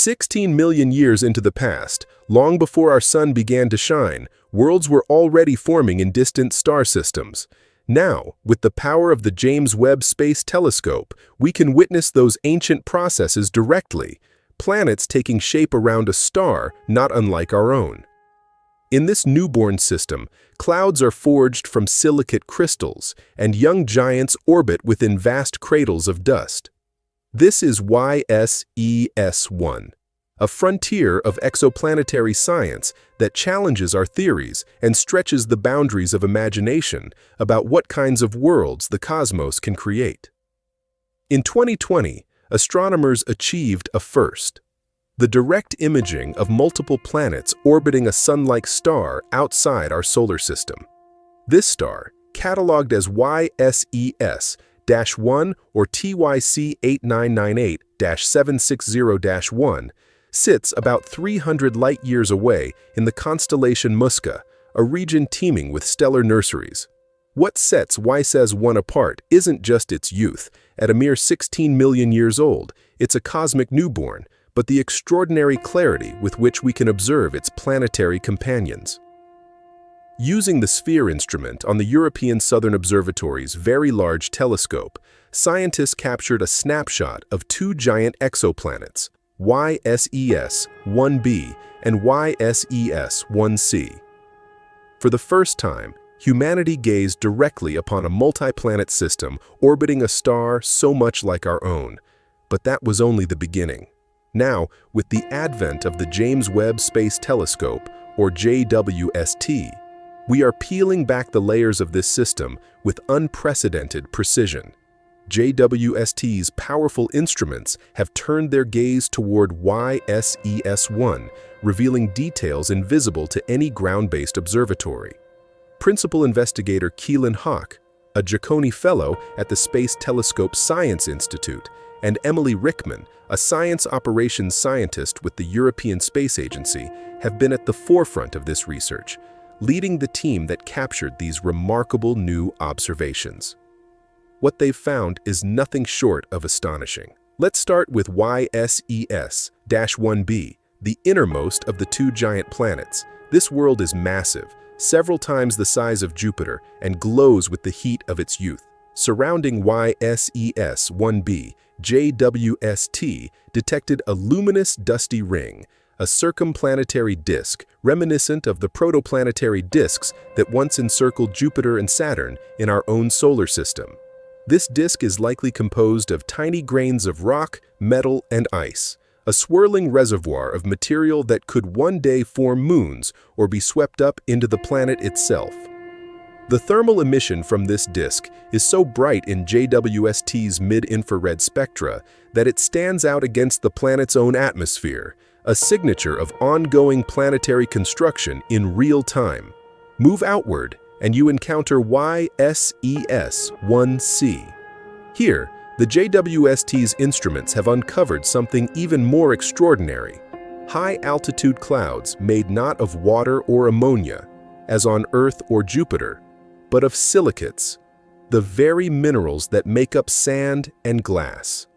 16 million years into the past, long before our sun began to shine, worlds were already forming in distant star systems. Now, with the power of the James Webb Space Telescope, we can witness those ancient processes directly, planets taking shape around a star not unlike our own. In this newborn system, clouds are forged from silicate crystals, and young giants orbit within vast cradles of dust. This is YSES-1, a frontier of exoplanetary science that challenges our theories and stretches the boundaries of imagination about what kinds of worlds the cosmos can create. In 2020, astronomers achieved a first: the direct imaging of multiple planets orbiting a sun-like star outside our solar system. This star, cataloged as YSES-1 or TYC 8998-760-1, sits about 300 light-years away in the constellation Musca, a region teeming with stellar nurseries. What sets YSES-1 apart isn't just its youth. At a mere 16 million years old, it's a cosmic newborn, but the extraordinary clarity with which we can observe its planetary companions. Using the SPHERE instrument on the European Southern Observatory's Very Large Telescope, scientists captured a snapshot of two giant exoplanets, YSES-1b and YSES-1c. For the first time, humanity gazed directly upon a multi-planet system orbiting a star so much like our own. But that was only the beginning. Now, with the advent of the James Webb Space Telescope, or JWST, we are peeling back the layers of this system with unprecedented precision. JWST's powerful instruments have turned their gaze toward YSES-1, revealing details invisible to any ground-based observatory. Principal investigator Keelan Hawk, a Giacconi Fellow at the Space Telescope Science Institute, and Emily Rickman, a science operations scientist with the European Space Agency, have been at the forefront of this research, leading the team that captured these remarkable new observations. What they've found is nothing short of astonishing. Let's start with YSES-1b, the innermost of the two giant planets. This world is massive, several times the size of Jupiter, and glows with the heat of its youth. Surrounding YSES-1b, JWST detected a luminous dusty ring, a circumplanetary disk reminiscent of the protoplanetary disks that once encircled Jupiter and Saturn in our own solar system. This disk is likely composed of tiny grains of rock, metal, and ice, a swirling reservoir of material that could one day form moons or be swept up into the planet itself. The thermal emission from this disk is so bright in JWST's mid-infrared spectra that it stands out against the planet's own atmosphere, a signature of ongoing planetary construction in real time. Move outward, and you encounter YSES-1c. Here, the JWST's instruments have uncovered something even more extraordinary: high-altitude clouds made not of water or ammonia, as on Earth or Jupiter, but of silicates, the very minerals that make up sand and glass.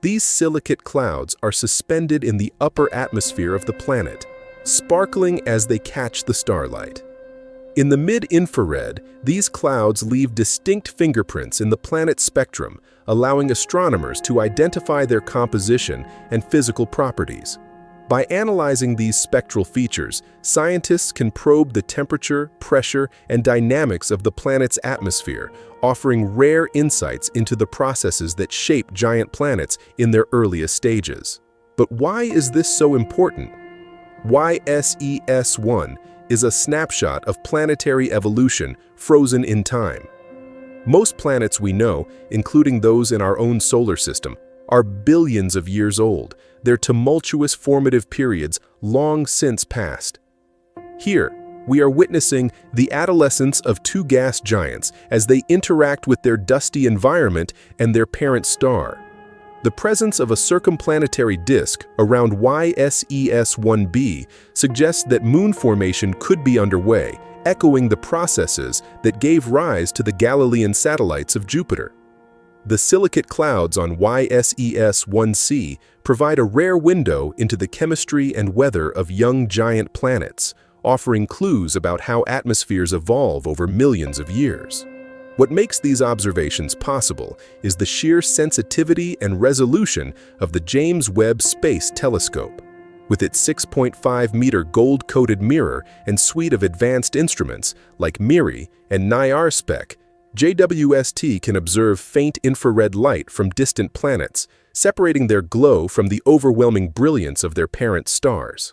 These silicate clouds are suspended in the upper atmosphere of the planet, sparkling as they catch the starlight. In the mid-infrared, these clouds leave distinct fingerprints in the planet's spectrum, allowing astronomers to identify their composition and physical properties. By analyzing these spectral features, scientists can probe the temperature, pressure, and dynamics of the planet's atmosphere, offering rare insights into the processes that shape giant planets in their earliest stages. But why is this so important? YSES-1 is a snapshot of planetary evolution frozen in time. Most planets we know, including those in our own solar system, are billions of years old, their tumultuous formative periods long since past. Here, we are witnessing the adolescence of two gas giants as they interact with their dusty environment and their parent star. The presence of a circumplanetary disk around YSES-1b suggests that moon formation could be underway, echoing the processes that gave rise to the Galilean satellites of Jupiter. The silicate clouds on YSES-1c provide a rare window into the chemistry and weather of young giant planets, offering clues about how atmospheres evolve over millions of years. What makes these observations possible is the sheer sensitivity and resolution of the James Webb Space Telescope. With its 6.5-meter gold-coated mirror and suite of advanced instruments like MIRI and NIRSpec, JWST can observe faint infrared light from distant planets, separating their glow from the overwhelming brilliance of their parent stars.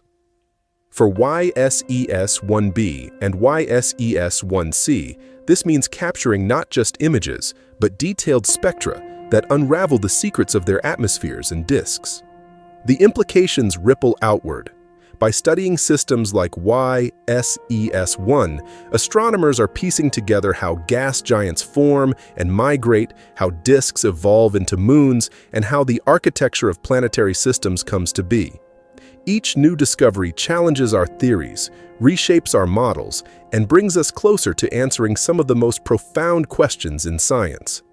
For YSES-1b and YSES-1c, this means capturing not just images, but detailed spectra that unravel the secrets of their atmospheres and disks. The implications ripple outward. By studying systems like YSES-1, astronomers are piecing together how gas giants form and migrate, how disks evolve into moons, and how the architecture of planetary systems comes to be. Each new discovery challenges our theories, reshapes our models, and brings us closer to answering some of the most profound questions in science.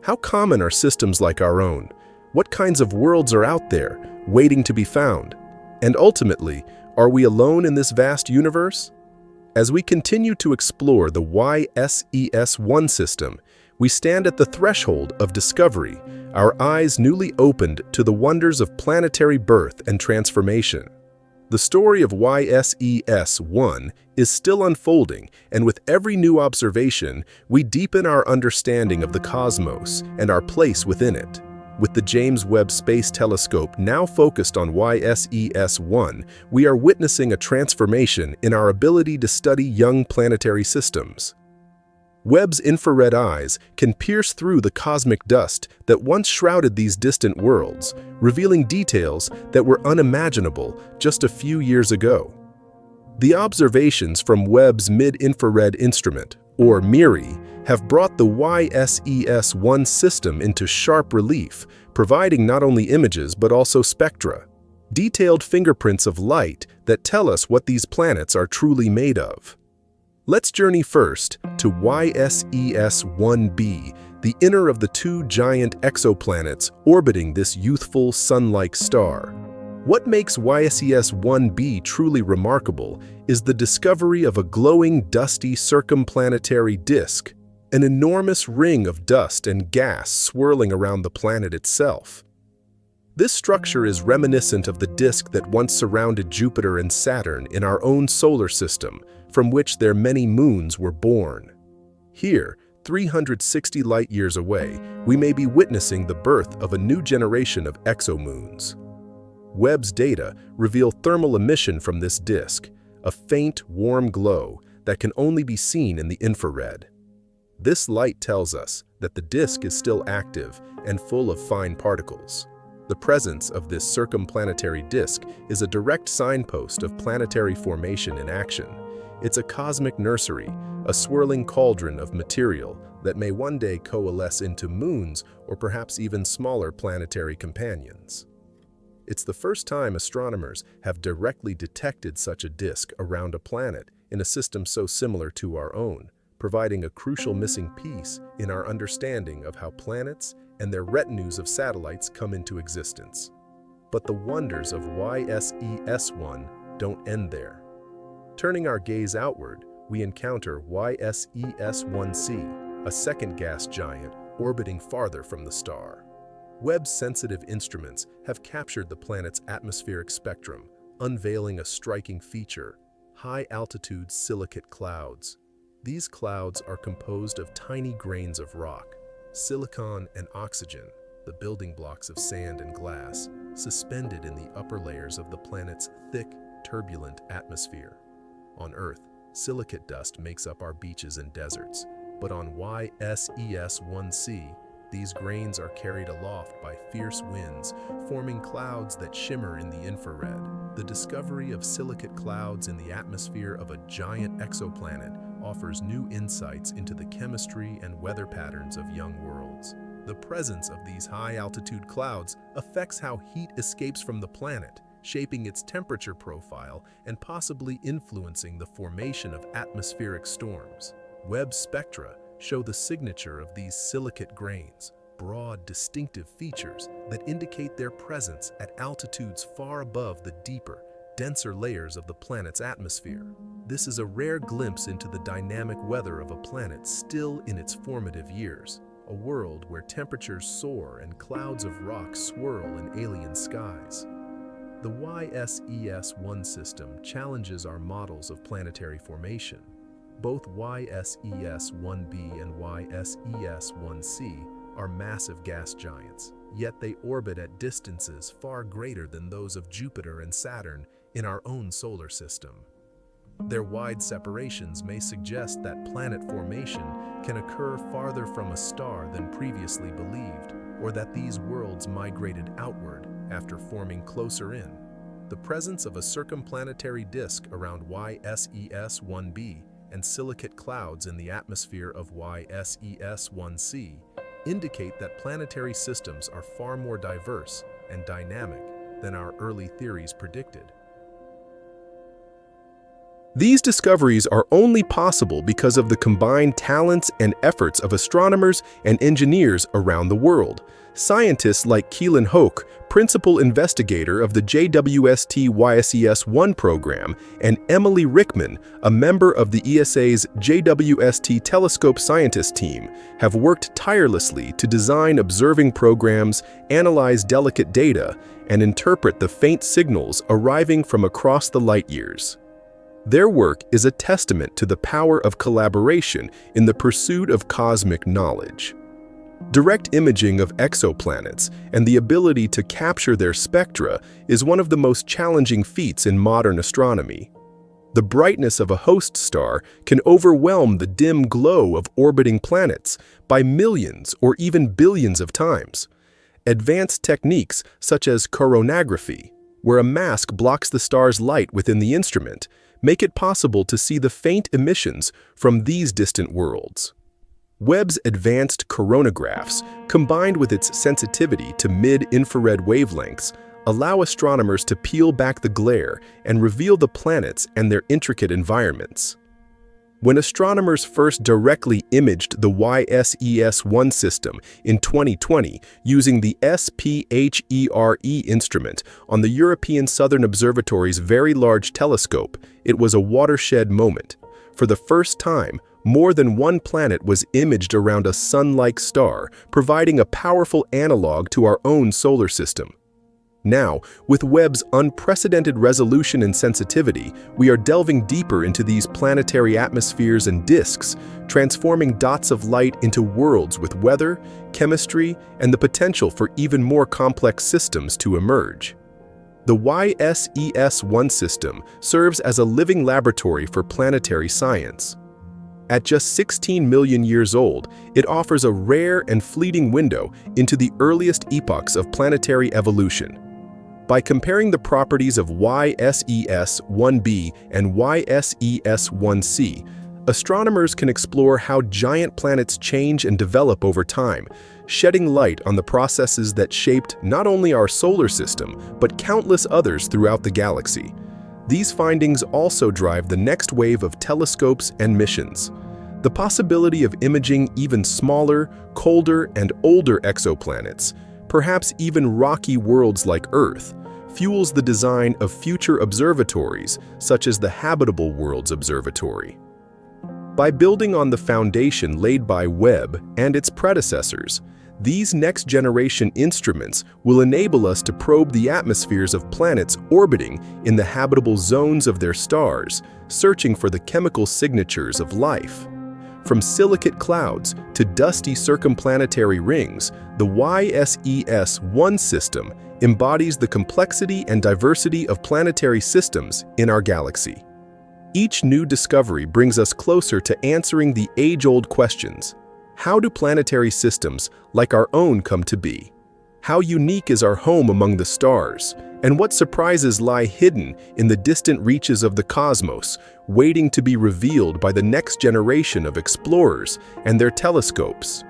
How common are systems like our own? What kinds of worlds are out there, waiting to be found? And ultimately, are we alone in this vast universe? As we continue to explore the YSES-1 system, we stand at the threshold of discovery, our eyes newly opened to the wonders of planetary birth and transformation. The story of YSES-1 is still unfolding, and with every new observation, we deepen our understanding of the cosmos and our place within it. With the James Webb Space Telescope now focused on YSES-1, we are witnessing a transformation in our ability to study young planetary systems. Webb's infrared eyes can pierce through the cosmic dust that once shrouded these distant worlds, revealing details that were unimaginable just a few years ago. The observations from Webb's Mid-Infrared Instrument, or MIRI, have brought the YSES-1 system into sharp relief, providing not only images but also spectra, detailed fingerprints of light that tell us what these planets are truly made of. Let's journey first to YSES-1b, the inner of the two giant exoplanets orbiting this youthful sun-like star. What makes YSES-1b truly remarkable is the discovery of a glowing, dusty circumplanetary disk, an enormous ring of dust and gas swirling around the planet itself. This structure is reminiscent of the disk that once surrounded Jupiter and Saturn in our own solar system, from which their many moons were born. Here, 360 light-years away, we may be witnessing the birth of a new generation of exomoons. Webb's data reveal thermal emission from this disk, a faint, warm glow that can only be seen in the infrared. This light tells us that the disk is still active and full of fine particles. The presence of this circumplanetary disk is a direct signpost of planetary formation in action. It's a cosmic nursery, a swirling cauldron of material that may one day coalesce into moons or perhaps even smaller planetary companions. It's the first time astronomers have directly detected such a disk around a planet in a system so similar to our own, providing a crucial missing piece in our understanding of how planets and their retinues of satellites come into existence. But the wonders of YSES-1 don't end there. Turning our gaze outward, we encounter YSES-1c, a second gas giant orbiting farther from the star. Webb's sensitive instruments have captured the planet's atmospheric spectrum, unveiling a striking feature: high-altitude silicate clouds. These clouds are composed of tiny grains of rock, silicon and oxygen, the building blocks of sand and glass, suspended in the upper layers of the planet's thick, turbulent atmosphere. On Earth, silicate dust makes up our beaches and deserts, but on YSES-1c, these grains are carried aloft by fierce winds, forming clouds that shimmer in the infrared. The discovery of silicate clouds in the atmosphere of a giant exoplanet offers new insights into the chemistry and weather patterns of young worlds. The presence of these high-altitude clouds affects how heat escapes from the planet, shaping its temperature profile and possibly influencing the formation of atmospheric storms. Webb's spectra show the signature of these silicate grains, broad, distinctive features that indicate their presence at altitudes far above the deeper, denser layers of the planet's atmosphere. This is a rare glimpse into the dynamic weather of a planet still in its formative years, a world where temperatures soar and clouds of rock swirl in alien skies. The YSES-1 system challenges our models of planetary formation. Both YSES-1b and YSES-1c are massive gas giants, yet they orbit at distances far greater than those of Jupiter and Saturn in our own solar system. Their wide separations may suggest that planet formation can occur farther from a star than previously believed, or that these worlds migrated outward after forming closer in. The presence of a circumplanetary disk around YSES-1b and silicate clouds in the atmosphere of YSES-1c indicate that planetary systems are far more diverse and dynamic than our early theories predicted. These discoveries are only possible because of the combined talents and efforts of astronomers and engineers around the world. Scientists like Keelan Hoke, principal investigator of the JWST YSES-1 program, and Emily Rickman, a member of the ESA's JWST telescope scientist team, have worked tirelessly to design observing programs, analyze delicate data, and interpret the faint signals arriving from across the light years. Their work is a testament to the power of collaboration in the pursuit of cosmic knowledge. Direct imaging of exoplanets and the ability to capture their spectra is one of the most challenging feats in modern astronomy. The brightness of a host star can overwhelm the dim glow of orbiting planets by millions or even billions of times. Advanced techniques such as coronagraphy, where a mask blocks the star's light within the instrument, make it possible to see the faint emissions from these distant worlds. Webb's advanced coronagraphs, combined with its sensitivity to mid-infrared wavelengths, allow astronomers to peel back the glare and reveal the planets and their intricate environments. When astronomers first directly imaged the YSES-1 system in 2020 using the SPHERE instrument on the European Southern Observatory's Very Large Telescope, it was a watershed moment. For the first time, more than one planet was imaged around a sun-like star, providing a powerful analog to our own solar system. Now, with Webb's unprecedented resolution and sensitivity, we are delving deeper into these planetary atmospheres and disks, transforming dots of light into worlds with weather, chemistry, and the potential for even more complex systems to emerge. The YSES-1 system serves as a living laboratory for planetary science. At just 16 million years old, it offers a rare and fleeting window into the earliest epochs of planetary evolution. By comparing the properties of YSES-1b and YSES-1c, astronomers can explore how giant planets change and develop over time, shedding light on the processes that shaped not only our solar system, but countless others throughout the galaxy. These findings also drive the next wave of telescopes and missions. The possibility of imaging even smaller, colder, and older exoplanets, perhaps even rocky worlds like Earth, fuels the design of future observatories, such as the Habitable Worlds Observatory. By building on the foundation laid by Webb and its predecessors, these next-generation instruments will enable us to probe the atmospheres of planets orbiting in the habitable zones of their stars, searching for the chemical signatures of life. From silicate clouds to dusty circumplanetary rings, the YSES-1 system embodies the complexity and diversity of planetary systems in our galaxy. Each new discovery brings us closer to answering the age-old questions. How do planetary systems like our own come to be? How unique is our home among the stars? And what surprises lie hidden in the distant reaches of the cosmos, waiting to be revealed by the next generation of explorers and their telescopes?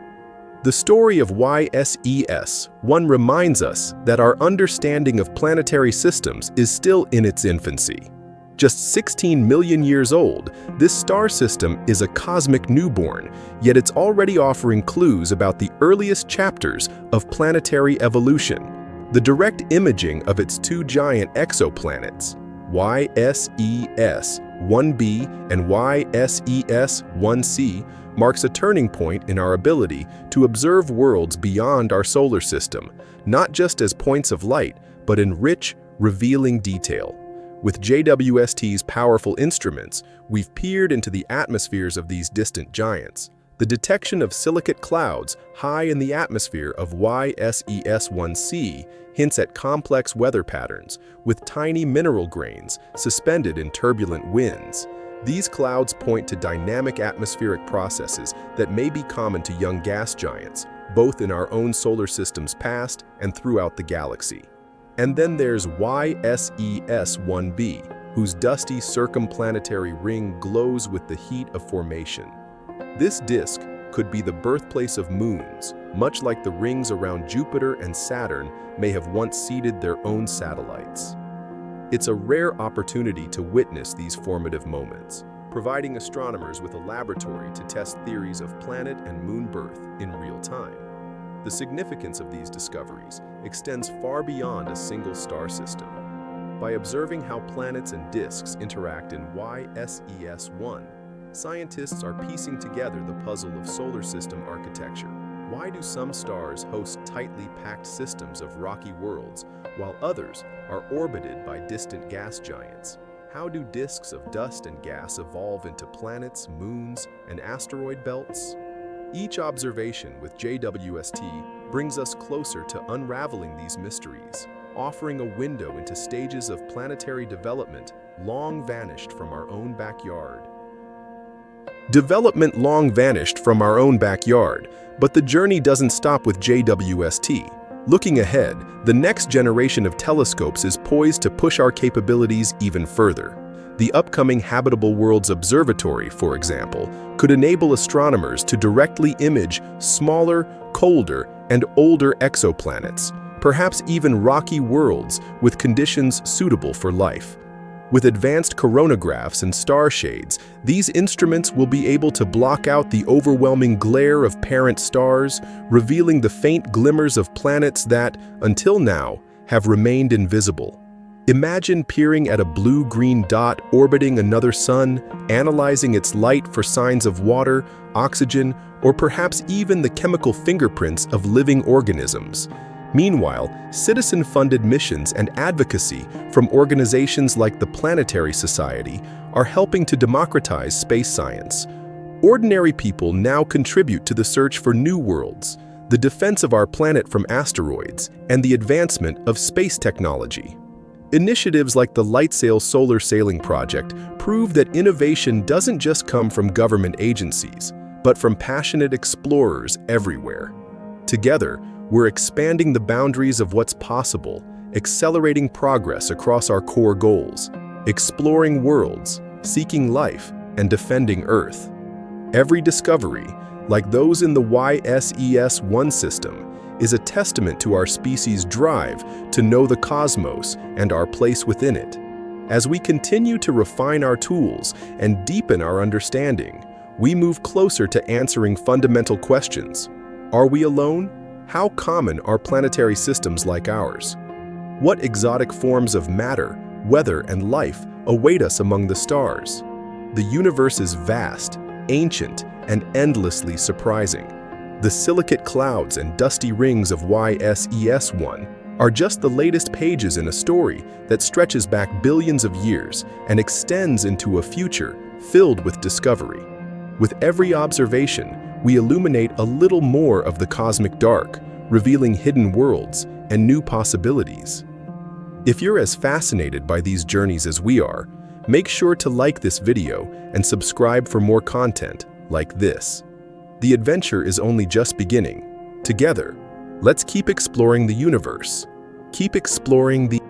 The story of YSES-1 reminds us that our understanding of planetary systems is still in its infancy. Just 16 million years old, this star system is a cosmic newborn, yet it's already offering clues about the earliest chapters of planetary evolution. The direct imaging of its two giant exoplanets, YSES-1b and YSES-1c, marks a turning point in our ability to observe worlds beyond our solar system, not just as points of light, but in rich, revealing detail. With JWST's powerful instruments, we've peered into the atmospheres of these distant giants. The detection of silicate clouds high in the atmosphere of YSES-1c hints at complex weather patterns, with tiny mineral grains suspended in turbulent winds. These clouds point to dynamic atmospheric processes that may be common to young gas giants, both in our own solar system's past and throughout the galaxy. And then there's YSES-1b, whose dusty circumplanetary ring glows with the heat of formation. This disk could be the birthplace of moons, much like the rings around Jupiter and Saturn may have once seeded their own satellites. It's a rare opportunity to witness these formative moments, providing astronomers with a laboratory to test theories of planet and moon birth in real time. The significance of these discoveries extends far beyond a single star system. By observing how planets and disks interact in YSES-1, scientists are piecing together the puzzle of solar system architecture. Why do some stars host tightly packed systems of rocky worlds, while others are orbited by distant gas giants? How do disks of dust and gas evolve into planets, moons, and asteroid belts? Each observation with JWST brings us closer to unraveling these mysteries, offering a window into stages of planetary development long vanished from our own backyard. Development long vanished from our own backyard, but the journey doesn't stop with JWST. Looking ahead, the next generation of telescopes is poised to push our capabilities even further. The upcoming Habitable Worlds Observatory, for example, could enable astronomers to directly image smaller, colder, and older exoplanets, perhaps even rocky worlds with conditions suitable for life. With advanced coronagraphs and star shades, these instruments will be able to block out the overwhelming glare of parent stars, revealing the faint glimmers of planets that, until now, have remained invisible. Imagine peering at a blue-green dot orbiting another sun, analyzing its light for signs of water, oxygen, or perhaps even the chemical fingerprints of living organisms. Meanwhile, citizen-funded missions and advocacy from organizations like the Planetary Society are helping to democratize space science. Ordinary people now contribute to the search for new worlds, the defense of our planet from asteroids, and the advancement of space technology. Initiatives like the LightSail Solar Sailing Project prove that innovation doesn't just come from government agencies, but from passionate explorers everywhere. Together, we're expanding the boundaries of what's possible, accelerating progress across our core goals, exploring worlds, seeking life, and defending Earth. Every discovery, like those in the YSES-1 system, is a testament to our species' drive to know the cosmos and our place within it. As we continue to refine our tools and deepen our understanding, we move closer to answering fundamental questions. Are we alone? How common are planetary systems like ours? What exotic forms of matter, weather, and life await us among the stars? The universe is vast, ancient, and endlessly surprising. The silicate clouds and dusty rings of YSES-1 are just the latest pages in a story that stretches back billions of years and extends into a future filled with discovery. With every observation, we illuminate a little more of the cosmic dark, revealing hidden worlds and new possibilities. If you're as fascinated by these journeys as we are, make sure to like this video and subscribe for more content like this. The adventure is only just beginning. Together, let's keep exploring the universe. Keep exploring the